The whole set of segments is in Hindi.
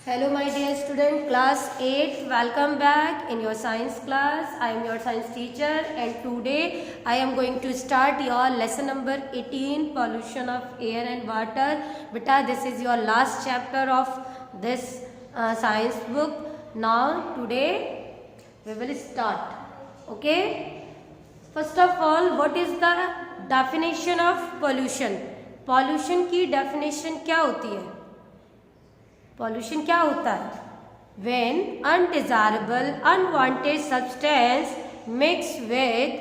Hello my dear student, class 8, welcome back in your science class. I am your science teacher and today I am going to start your lesson number 18, pollution of air and water. Beta, this is your last chapter of this science book. Now today we will start. Okay. First of all, what is the definition of pollution? Pollution की definition क्या होती है? पॉल्यूशन क्या होता है? When undesirable, unwanted substance mix with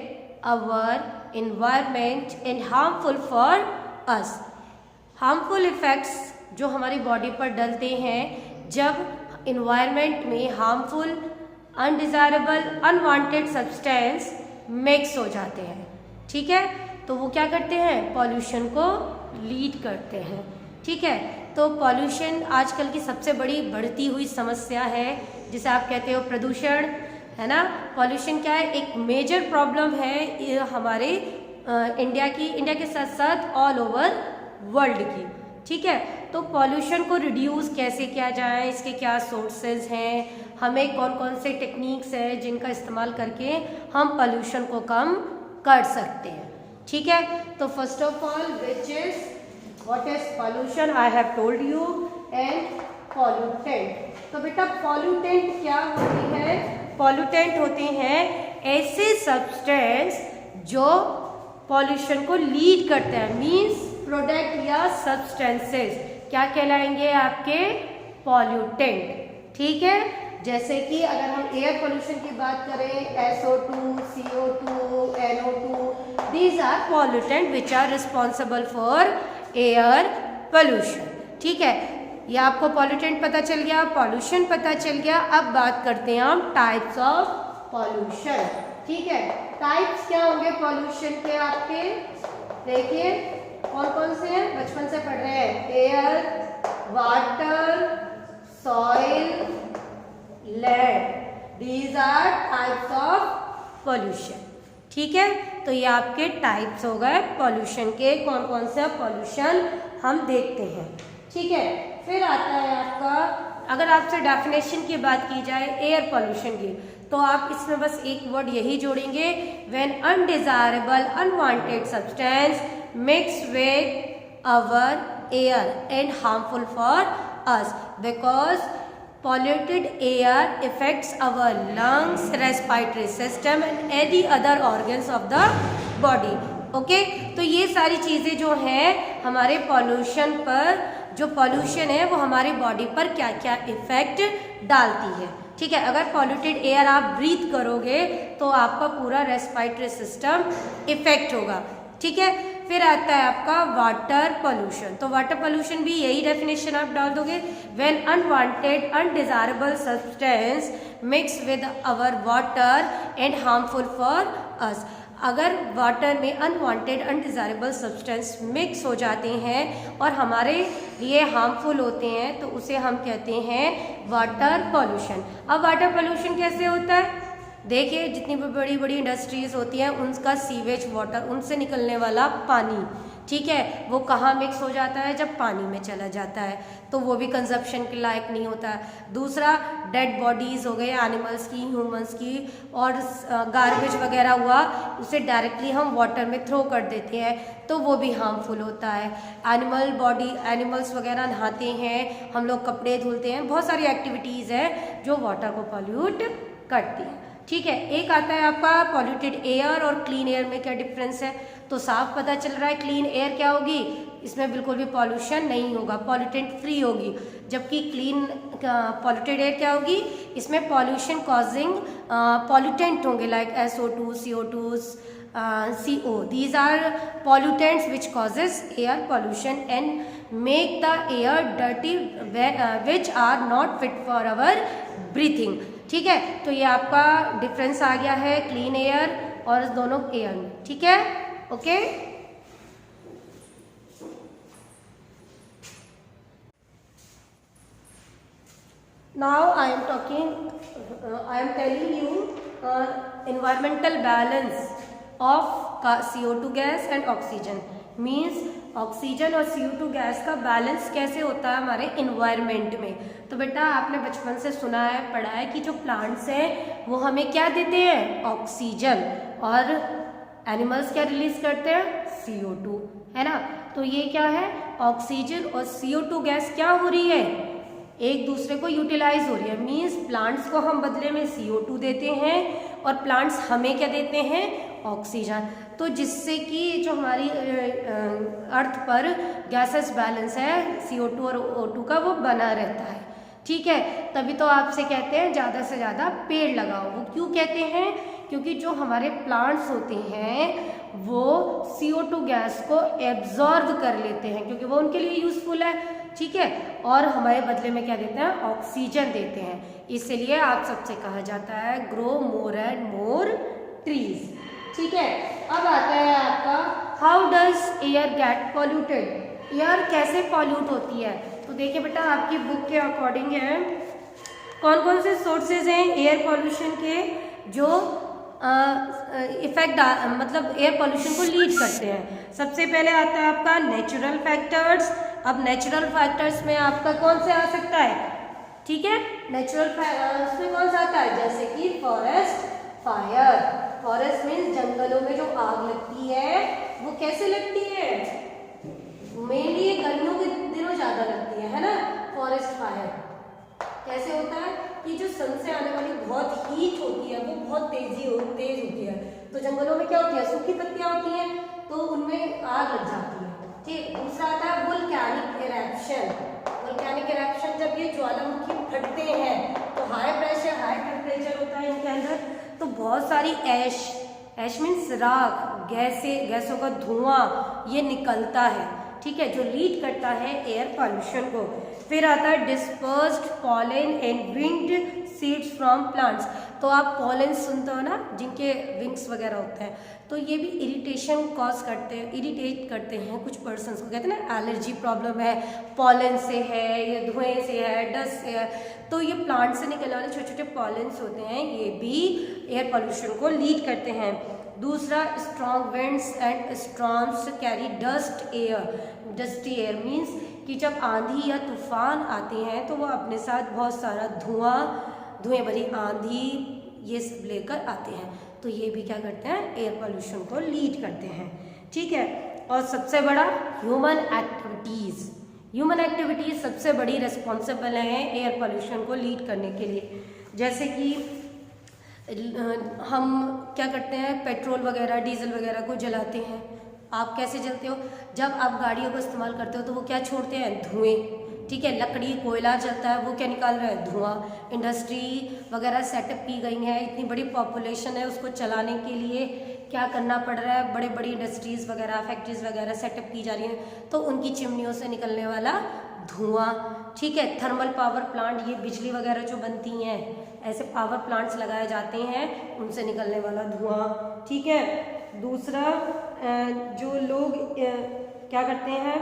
our environment and harmful for us. Harmful effects जो हमारी बॉडी पर डलते हैं जब environment में harmful, undesirable, unwanted substance mix हो जाते हैं, ठीक है, तो वो क्या करते हैं? पॉल्यूशन को लीड करते हैं, ठीक है। तो पॉल्यूशन आजकल की सबसे बड़ी बढ़ती हुई समस्या है, जिसे आप कहते हो प्रदूषण, है ना। पॉल्यूशन क्या है? एक मेजर प्रॉब्लम है हमारे इंडिया के साथ साथ ऑल ओवर वर्ल्ड की, ठीक है। तो पॉल्यूशन को रिड्यूस कैसे किया जाए, इसके क्या सोर्सेज हैं, हमें कौन कौन से टेक्निक्स हैं जिनका इस्तेमाल करके हम पॉल्यूशन को कम कर सकते हैं, ठीक है। तो first of all which is What is pollution? I have told you. And pollutant. तो बेटा pollutant क्या होती है? Pollutant होते हैं ऐसे substance जो pollution को lead करते हैं, means product या substances क्या कहलाएंगे आपके? pollutant, ठीक है। जैसे कि अगर हम एयर पोल्यूशन की बात करें, SO2, CO2, NO2, these are pollutant which are responsible for air pollution, ठीक है। ये आपको पॉल्यूटेंट पता चल गया, पॉल्यूशन पता चल गया। अब बात करते हैं हम टाइप्स ऑफ पॉल्यूशन, ठीक है। टाइप्स क्या होंगे पॉल्यूशन के आपके? देखिए कौन कौन से हैं, बचपन से पढ़ रहे हैं। Air, water, soil, land, these are types of pollution, ठीक है। तो ये आपके टाइप्स हो गए पॉल्यूशन के, कौन कौन से पॉल्यूशन हम देखते हैं, ठीक है। फिर आता है आपका, अगर आपसे डेफिनेशन की बात की जाए एयर पॉल्यूशन की, तो आप इसमें बस एक वर्ड यही जोड़ेंगे, when undesirable unwanted substance mix with our air and harmful for us because polluted air affects our lungs, respiratory system and any other organs of the body. Okay, तो ये सारी चीज़ें जो हैं हमारे पॉल्यूशन पर, जो पॉल्यूशन है वो हमारी बॉडी पर क्या क्या इफेक्ट डालती है, ठीक है। अगर पॉल्यूटेड एयर आप ब्रीथ करोगे तो आपका पूरा रेस्पिरेटरी सिस्टम इफेक्ट होगा, ठीक है। फिर आता है आपका वाटर पोल्यूशन, तो वाटर पोल्यूशन भी यही डेफिनेशन आप डाल दोगे, when unwanted undesirable substance mix with our water and harmful for us. अगर वाटर में अनवांटेड अनडिजायरेबल सब्सटेंस मिक्स हो जाते हैं और हमारे लिए हार्मफुल होते हैं तो उसे हम कहते हैं वाटर पोल्यूशन। अब वाटर पोल्यूशन कैसे होता है? देखिए जितनी भी बड़ी बड़ी इंडस्ट्रीज होती हैं उनका सीवेज वाटर, उनसे निकलने वाला पानी, ठीक है, वो कहाँ मिक्स हो जाता है? जब पानी में चला जाता है, तो वो भी कंजप्शन के लायक नहीं होता है। दूसरा, डेड बॉडीज़ हो गए एनिमल्स की, ह्यूमंस की, और गार्बेज वगैरह हुआ, उसे डायरेक्टली हम वाटर में थ्रो कर देते हैं तो वो भी हार्मफुल होता है। एनिमल्स वगैरह नहाते हैं, हम लोग कपड़े धुलते हैं, बहुत सारी एक्टिविटीज़ हैं जो वाटर को पॉल्यूट करती हैं, ठीक है। एक आता है आपका पॉल्यूटेड एयर और क्लीन एयर में क्या डिफरेंस है, तो साफ पता चल रहा है क्लीन एयर क्या होगी, इसमें बिल्कुल भी पॉल्यूशन नहीं होगा, पॉल्यूटेंट फ्री होगी। जबकि क्लीन पॉल्यूटेड एयर क्या होगी, इसमें पॉल्यूशन कॉजिंग पॉल्यूटेंट होंगे like SO2, CO2, CO. These are pollutants which causes air pollution and make the air dirty, which are not fit for our breathing, ठीक है। तो ये आपका डिफरेंस आ गया है क्लीन एयर और दोनों एयर में, ठीक है, okay. Now I am telling you environmental balance of CO2 gas and oxygen, means oxygen और CO2 गैस का बैलेंस कैसे होता है हमारे इन्वायरमेंट में। तो बेटा आपने बचपन से सुना है, पढ़ा है कि जो प्लांट्स हैं वो हमें क्या देते हैं, ऑक्सीजन, और एनिमल्स क्या रिलीज करते हैं, CO2, है ना। तो ये क्या है, ऑक्सीजन और CO2 गैस क्या हो रही है, एक दूसरे को यूटिलाइज हो रही है। मीन्स प्लांट्स को हम बदले में CO2 देते हैं और प्लांट्स हमें क्या देते हैं, ऑक्सीजन। तो जिससे कि जो हमारी अर्थ पर गैसेस बैलेंस है CO2 और O2 का, वो बना रहता है। ठीक है, तभी तो आपसे कहते हैं ज़्यादा से ज़्यादा पेड़ लगाओ। वो क्यों कहते हैं, क्योंकि जो हमारे प्लांट्स होते हैं वो CO2 गैस को एब्जॉर्ब कर लेते हैं, क्योंकि वो उनके लिए यूजफुल है। ठीक है, और हमारे बदले में क्या देते हैं, ऑक्सीजन देते हैं। इसलिए आप सबसे कहा जाता है grow more and more trees. ठीक है, अब आता है आपका how does air get polluted. Air कैसे पॉल्यूट होती है, तो देखिए बेटा आपकी बुक के अकॉर्डिंग है कौन कौन से सोर्सेज हैं एयर पॉल्यूशन के जो इफेक्ट मतलब एयर पॉल्यूशन को लीड करते हैं। सबसे पहले आता है आपका नेचुरल फैक्टर्स। अब नेचुरल फैक्टर्स में आपका कौन से आ सकता है, ठीक है, नेचुरल उसमें कौन सा आता है, जैसे कि फॉरेस्ट फायर। फॉरेस्ट मीन्स जंगलों में जो आग लगती है वो कैसे लगती है, मेनली गर्मियों के दिनों ज्यादा लगती है ना। फॉरेस्ट फायर कैसे होता है कि जो सन से आने वाली बहुत हीट होती है वो बहुत तेज होती है, तो जंगलों में क्या होती है, सूखी पत्तियां होती हैं तो उनमें आग लग जाती है। ठीक, दूसरा आता है वोल्केनिक इरप्शन। वोल्केनिक इरप्शन जब ये ज्वालामुखी फटते हैं तो हाई प्रेशर हाई टेम्परेचर होता है इनके अंदर, तो बहुत सारी ऐश मीन्स राख, गैसों का धुआं ये निकलता है। ठीक है, जो लीड करता है एयर पॉल्यूशन को। फिर आता है dispersed pollen and winged seeds from plants. तो आप पॉलन सुनते हो ना, जिनके विंग्स वगैरह होते हैं, तो ये भी इरिटेशन कॉज करते हैं, इरिटेट करते हैं कुछ पर्सन्स को। कहते हैं ना एलर्जी प्रॉब्लम है, पॉलन से है, ये धुएं से है, डस्ट से है, तो ये प्लांट से निकलने वाले छोटे छोटे पॉलन्स होते हैं, ये भी एयर पॉल्यूशन को लीड करते हैं। दूसरा strong winds and storms carry dusty air means कि जब आंधी या तूफान आते हैं तो वो अपने साथ बहुत सारा धुएं भरी आंधी ये सब लेकर आते हैं, तो ये भी क्या करते हैं, एयर पॉल्यूशन को लीड करते हैं। ठीक है, और सबसे बड़ा ह्यूमन एक्टिविटीज़। ह्यूमन एक्टिविटीज़ सबसे बड़ी रिस्पॉन्सिबल हैं एयर पॉल्यूशन को लीड करने के लिए। जैसे कि हम क्या करते हैं, पेट्रोल वगैरह डीजल वगैरह को जलाते हैं। आप कैसे जलते हो, जब आप गाड़ियों का इस्तेमाल करते हो तो वो क्या छोड़ते हैं, धुएं। ठीक है, लकड़ी कोयला जलता है वो क्या निकाल रहा है, धुआं। इंडस्ट्री वगैरह सेटअप की गई है, इतनी बड़ी पॉपुलेशन है, उसको चलाने के लिए क्या करना पड़ रहा है, बड़े बड़ी इंडस्ट्रीज़ वगैरह फैक्ट्रीज वगैरह सेटअप की जा रही हैं, तो उनकी चिमनियों से निकलने वाला धुआं। ठीक है, थर्मल पावर प्लांट, ये बिजली वगैरह जो बनती हैं, ऐसे पावर प्लांट्स लगाए जाते हैं, उनसे निकलने वाला धुआं। ठीक है, दूसरा जो लोग क्या करते हैं,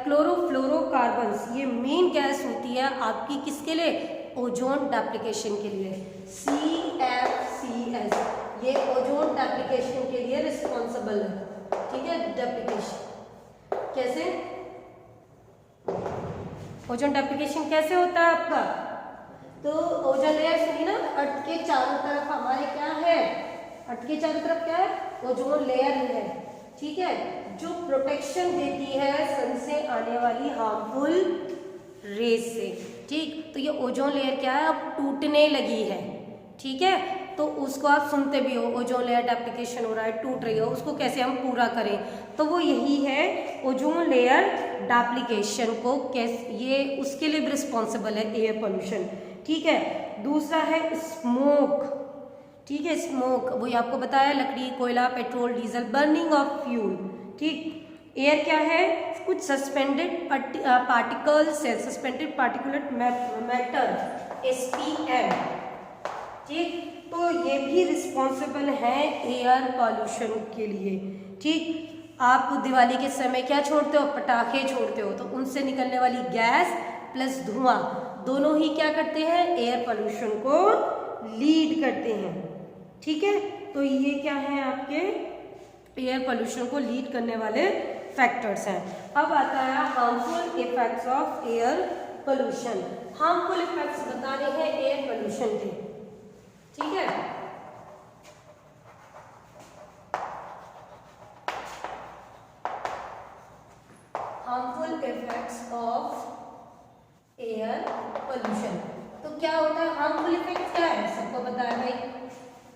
क्लोरोफ्लोरोकार्बन्स, ये मेन गैस होती है आपकी किसके लिए, ओजोन डेप्लीकेशन के लिए। CFCs ये ओजोन डेप्लीकेशन के लिए रिस्पॉन्सिबल है। ठीक है, डेप्लीकेशन कैसे, ओजोन डेप्लीकेशन कैसे होता है आपका, तो ओजोन लेयर सुनिए ना, अर्थ के चारों तरफ हमारे क्या है, अर्थ के चारों तरफ क्या है, ओजोन लेयर है। ठीक है, जो प्रोटेक्शन देती है सन से आने वाली हार्मफुल रेज से। ठीक, तो ये ओजोन लेयर क्या है, अब टूटने लगी है। ठीक है, तो उसको आप सुनते भी हो, ओजोन लेयर डेप्लीकेशन हो रहा है, टूट रही है, उसको कैसे हम पूरा करें, तो वो यही है ओजोन लेयर डेप्लीकेशन को कैसे, ये उसके लिए भी रिस्पॉन्सिबल है एयर पोल्यूशन। ठीक है, दूसरा है स्मोक। ठीक है, स्मोक वही आपको बताया, लकड़ी कोयला petrol diesel, burning of fuel. ठीक, एयर क्या है, कुछ सस्पेंडेड पार्टिकल्स है, सस्पेंडेड पार्टिकुलेट मैटर SPM। ठीक, तो ये भी रिस्पॉन्सिबल है एयर पॉल्यूशन के लिए। ठीक, आप दिवाली के समय क्या छोड़ते हो, पटाखे छोड़ते हो, तो उनसे निकलने वाली गैस प्लस धुआं दोनों ही क्या करते हैं, एयर पॉल्यूशन को लीड करते हैं। ठीक है, तो ये क्या है आपके एयर पोल्यूशन को लीड करने वाले फैक्टर्स हैं। अब आता है harmful effects of air pollution. Harmful effects बताने हैं एयर पोल्यूशन के, ठीक है। Harmful effects of air pollution. तो क्या होता है हार्मफुल इफेक्ट, क्या है सबको पता है भाई।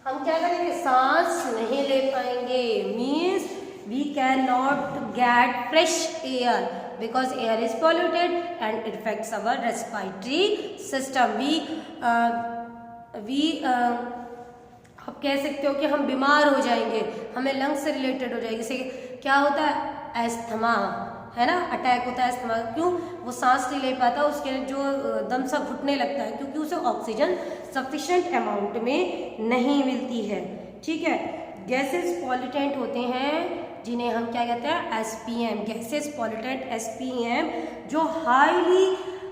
हम क्या करेंगे, सांस नहीं ले पाएंगे, means we can not get fresh air because air is polluted and it effects our respiratory system. आप कह सकते हो कि हम बीमार हो जाएंगे, हमें लंग्स से रिलेटेड हो जाएगी। जैसे क्या होता है, एस्थमा है ना, अटैक होता है एस्थमा। क्यों, वो सांस नहीं ले पाता, उसके जो दम सा घुटने लगता है क्योंकि उसे ऑक्सीजन सफिशिएंट अमाउंट में नहीं मिलती है, ठीक है। गैसेस पॉल्यूटेंट होते हैं जिन्हें हम क्या कहते हैं, एसपीएम, गैसेस पॉल्यूटेंट एसपीएम, जो हाईली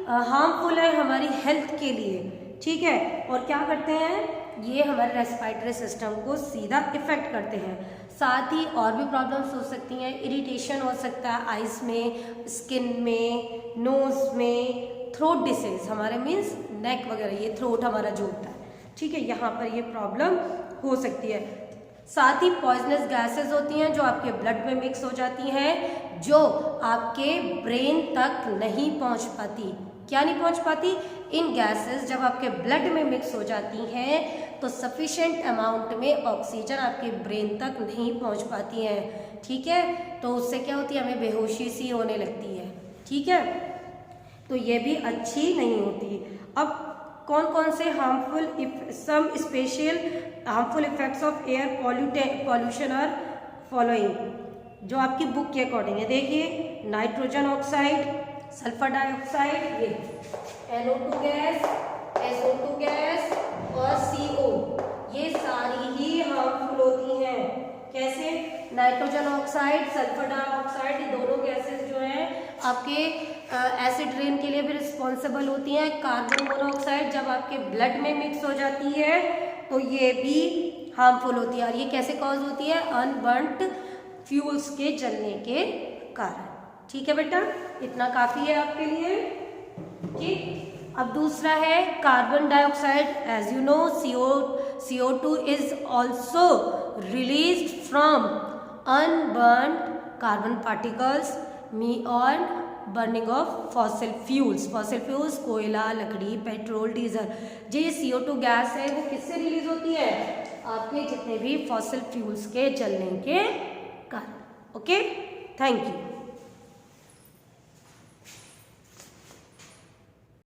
हार्मफुल है हमारी हेल्थ के लिए, ठीक है। और क्या करते हैं, ये हमारे रेस्पिरेटरी सिस्टम को सीधा इफेक्ट करते हैं। साथ ही और भी प्रॉब्लम्स हो सकती हैं, इरिटेशन हो सकता है आइज में, स्किन में, नोज में, थ्रोट डिसीज हमारे मीन्स नेक वगैरह, ये थ्रोट हमारा जो होता है, ठीक है, यहाँ पर ये प्रॉब्लम हो सकती है। साथ ही पॉइजनस गैसेस होती हैं जो आपके ब्लड में मिक्स हो जाती हैं, जो आपके ब्रेन तक नहीं पहुंच पाती। क्या नहीं पहुंच पाती, इन गैसेस जब आपके ब्लड में मिक्स हो जाती हैं तो सफिशिएंट अमाउंट में ऑक्सीजन आपके ब्रेन तक नहीं पहुंच पाती हैं, ठीक है। तो उससे क्या होती है, हमें बेहोशी सी होने लगती है, ठीक है। तो ये भी अच्छी नहीं होती। अब कौन कौन से some special harmful effects of air pollution are following, जो आपकी बुक के अकॉर्डिंग है। देखिए, नाइट्रोजन ऑक्साइड, सल्फर डाइऑक्साइड, ये NO2 गैस, SO2 गैस और CO, ये सारी ही हार्मफुल होती हैं। कैसे, नाइट्रोजन ऑक्साइड, सल्फर डाइऑक्साइड, ये दोनों गैसेस जो हैं आपके एसिड रेन के लिए भी रिस्पॉन्सिबल होती हैं। कार्बन मोनोऑक्साइड जब आपके ब्लड में मिक्स हो जाती है तो ये भी हार्मफुल होती है। और ये कैसे कॉज होती है, अनबर्न्ट फ्यूल्स के जलने के कारण, ठीक है बेटा, इतना काफी है आपके लिए, ठीक। अब दूसरा है carbon dioxide. As you know, CO2 is also released from unburned carbon particles और burning of fossil fuels. Fossil fuels, कोयला, लकड़ी, पेट्रोल, डीजल, जो ये CO2 गैस है वो किससे रिलीज होती है, आपके जितने भी फॉसिल फ्यूल्स के जलने के कारण। Okay, thank you.